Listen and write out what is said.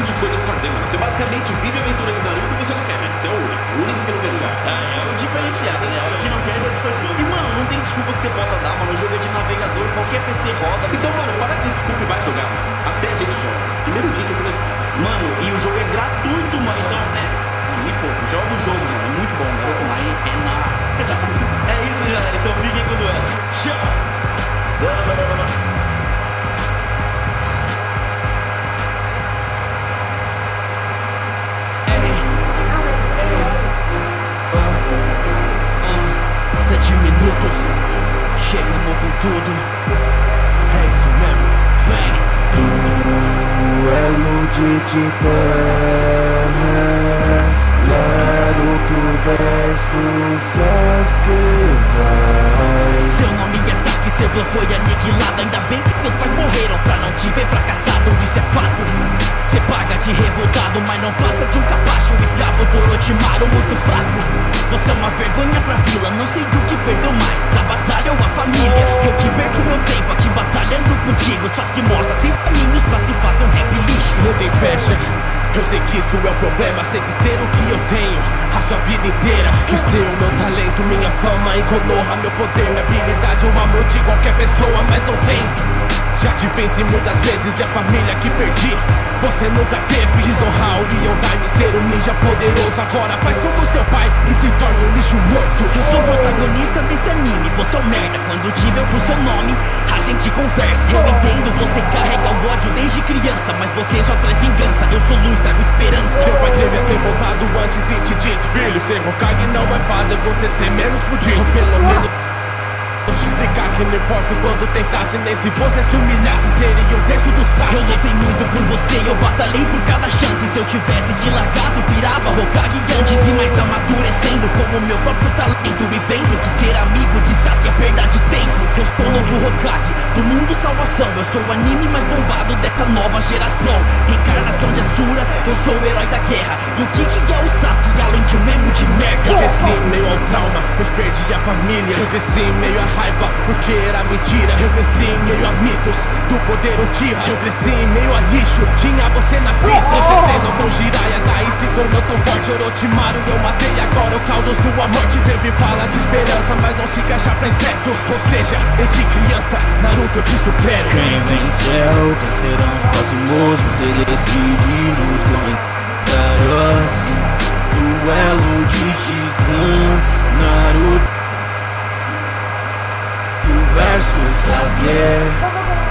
de coisa pra fazer, mano. Você basicamente vive a aventura de Naruto e você não quer, né? Você é o único que não quer jogar. É o diferenciado, né? O que não quer já desfazou. E, mano, não tem desculpa que você possa dar, mano. O jogo é de navegador, qualquer PC roda. Então, mano, para de desculpa e vai jogar, mano. Até a gente joga. Primeiro link aqui na descrição. Mano, e o jogo é gratuito, mano. Então, né? Me pouco. Joga o jogo, mano. É muito bom. Naruto Online é nice. É isso, galera. Então fiquem com o duelo. Tchau. Minutos, chegamos com tudo. É isso mesmo, vem. Duelo de titãs, Naruto versus Sasuke vai. Seu nome é Sasuke, seu clã foi aniquilado. Ainda bem que seus pais morreram pra não te ver fracassado. Isso é fato. Cê paga de revoltado, mas não passa de um capacho. Escravo do Orochimaru, muito fraco. Você é uma vergonha pra vila, não sei o que perdeu mais, a batalha ou a família. Eu que perco meu tempo aqui batalhando contigo. Sasuke mostra 6 caminhos pra se fazer um rap lixo. Não tem fecha, eu sei que isso é o problema. Sei quis ter o que eu tenho, a sua vida inteira. Quis ter o meu talento, minha fama em Konoha, meu poder, minha habilidade, o amor de qualquer pessoa, mas não tem. Já te venci muitas vezes e a família que perdi você nunca teve. Desonrar o Yondai, ser um ninja poderoso. Agora faz como seu pai e se torna um lixo morto. Eu sou protagonista desse anime, você é um merda. Quando te ver com seu nome, a gente conversa. Eu entendo, você carrega o ódio desde criança, mas você só traz vingança. Eu sou luz, trago esperança. Seu pai devia ter voltado antes e te dito: filho, ser Hokage não vai fazer você ser menos fudido. Ou pelo menos te explicar que não importa o quanto tentasse, nem se você se humilhasse, seria um terço do Sasuke. Eu lutei muito por você, eu batalhei por cada chance. Se eu tivesse te largado, virava Hokage antes. E mais amadurecendo como meu próprio talento. E vendo que ser amigo de Sasuke é perda de tempo. Eu sou o novo Hokage, do mundo salvação. Eu sou o anime mais bombado dessa nova geração. Reencarnação de Asura, eu sou o herói da guerra. E o que é o Sasuke, além de um memo de merda? Eu cresci em meio ao trauma, pois perdi a família. Eu cresci em meio à raiva, porque era mentira. Eu cresci em meio a mitos do poder Uchiha. Eu cresci em meio a lixo, tinha você na vida. Você treinou com Jiraiya, daí se tornou tão forte. Orochimaru eu matei, agora eu causo sua morte. Sempre fala de esperança, mas não se encaixa pra inseto. Ou seja, desde criança, Naruto eu te supero. Quem venceu, quem serão os próximos? Você decide nos comentários. Duelo de titãs, Naruto versus Sasuke.